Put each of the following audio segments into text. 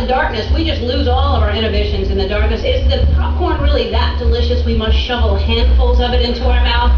darkness. We just lose all of our inhibitions in the darkness. Is the popcorn really that delicious we must shovel handfuls of it into our mouth?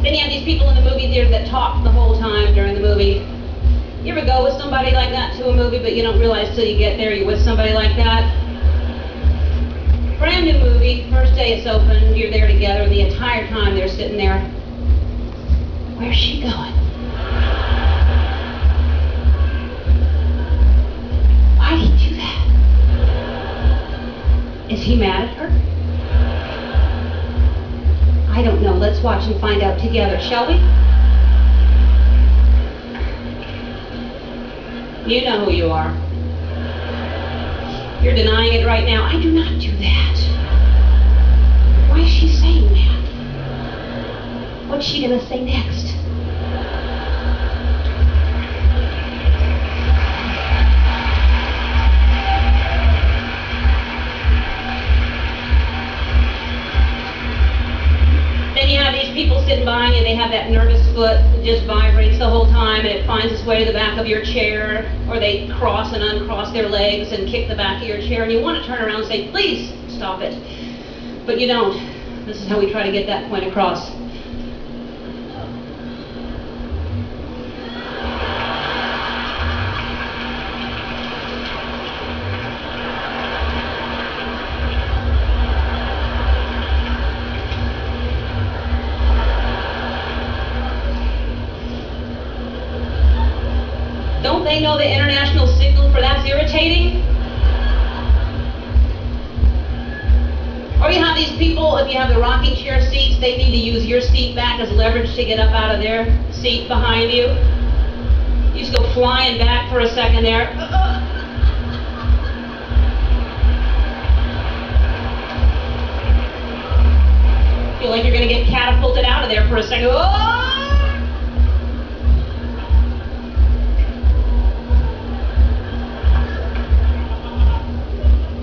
Then you have these people in the movie theater that talk the whole time during the movie. You ever go with somebody like that to a movie, but you don't realize till you get there you're with somebody like that? Brand new movie, first day it's open, you're there together, and the entire time they're sitting there. Where's she going? Why did he do that? Is he mad at her? I don't know. Let's watch and find out together, shall we? You know who you are. You're denying it right now. I do not do that. Why is she saying that? What's she going to say next? Then you have these people sitting behind you, they have that nervous foot that just vibrates the whole time, and it finds its way to the back of your chair, or they cross and uncross their legs and kick the back of your chair, and you want to turn around and say, please stop it. But you don't. This is how we try to get that point across. Don't they know the international signal for that's irritating? Or you have these people, if you have the rocking chair seats, they need to use your seat back as leverage to get up out of their seat behind you. You just go flying back for a second there. Feel like you're going to get catapulted out of there for a second. Oh!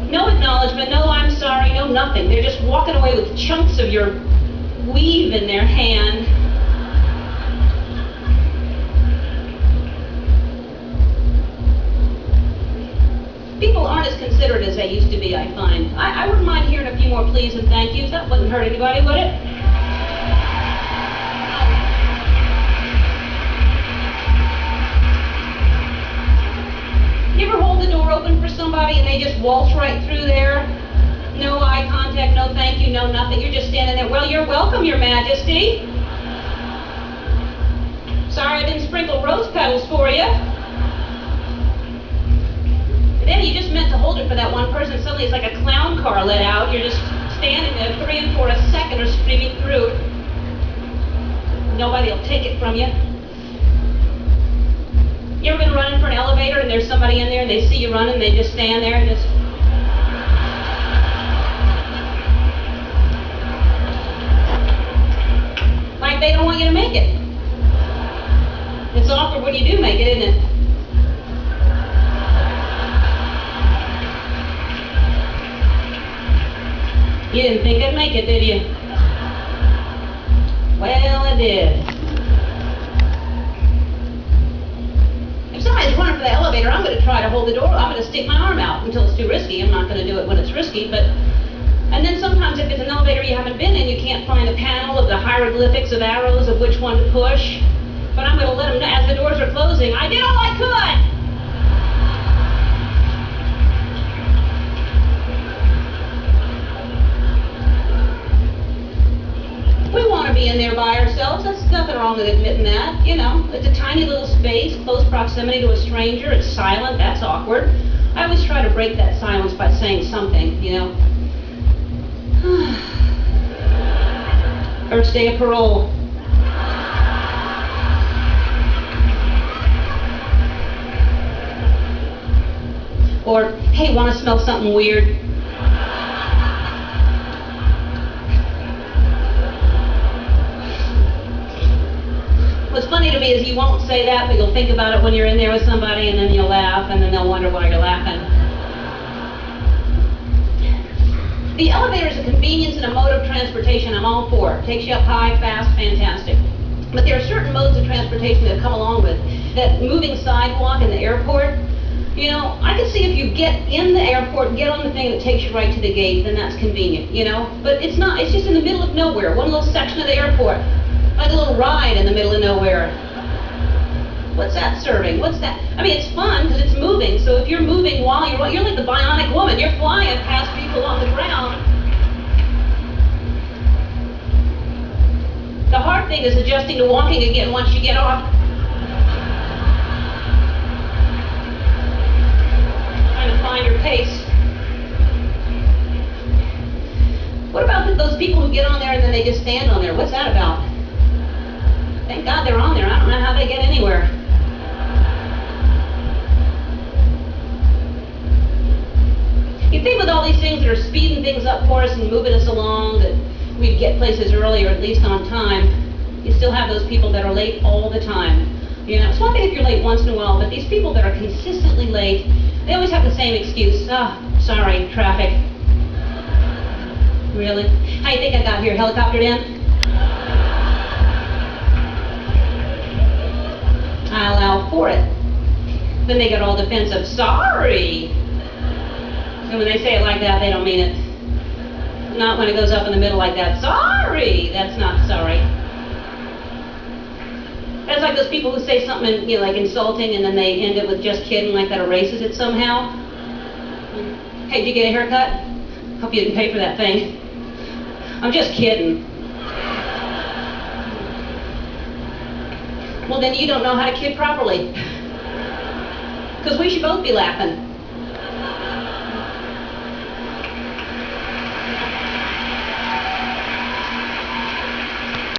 No acknowledgement, no I'm sorry, no nothing. They're just walking away with chunks of your weave in their hand. People aren't as considerate as they used to be, I find. I wouldn't mind hearing a few more please and thank yous. That wouldn't hurt anybody, would it? You ever hold the door open for somebody and they just waltz right through there? No eye contact, no thank you, no nothing. You're just standing there. Well, you're welcome, Your Majesty. Sorry I didn't sprinkle rose petals for you. And then you just meant to hold it for that one person. Suddenly it's like a clown car let out. You're just standing there, 3 and 4 a second are streaming through. Nobody will take it from you. You ever been running for an elevator and there's somebody in there and they see you running and they just stand there and just... like they don't want you to make it. It's awkward when you do make it, isn't it? You didn't think I'd make it, did you? Well, I did. If somebody's running for the elevator, I'm going to try to hold the door. I'm going to stick my arm out until it's too risky. I'm not going to do it when it's risky, but... and then sometimes if it's an elevator you haven't been in, you can't find the panel of the hieroglyphics of arrows of which one to push. But I'm going to let them know as the doors are closing. I did all I could! We want to be in there by ourselves. There's nothing wrong with admitting that. You know, it's a tiny little space, close proximity to a stranger. It's silent. That's awkward. I always try to break that silence by saying something, you know. First day of parole. Or, hey, want to smell something weird? What's funny to me is you won't say that, but you'll think about it when you're in there with somebody, and then you'll laugh, and then they'll wonder why you're laughing. The elevator is a convenience and a mode of transportation I'm all for. Takes you up high, fast, fantastic. But there are certain modes of transportation that come along with that moving sidewalk in the airport. You know, I can see if you get in the airport and get on the thing that takes you right to the gate, then that's convenient, you know? But it's not, it's just in the middle of nowhere, one little section of the airport. Like a little ride in the middle of nowhere. What's that serving? What's that? I mean, it's fun because it's moving. So if you're moving while you're like the bionic woman. You're flying past people on the ground. The hard thing is adjusting to walking again once you get off. Trying to find your pace. What about those people who get on there and then they just stand on there? What's that about? Thank God they're on there. I don't know how they get anywhere. You think with all these things that are speeding things up for us and moving us along, that we'd get places early or at least on time, you still have those people that are late all the time. You know, it's one thing if you're late once in a while, but these people that are consistently late, they always have the same excuse. Sorry, traffic. Really? How you think I got here? Helicoptered in? I allow for it. Then they get all defensive. Sorry. And when they say it like that, they don't mean it. Not when it goes up in the middle like that. Sorry. That's not sorry. That's like those people who say something, you know, like insulting, and then they end it with just kidding, like that erases it somehow. Hey, did you get a haircut? Hope you didn't pay for that thing. I'm just kidding. Well, then you don't know how to kid properly. Because we should both be laughing.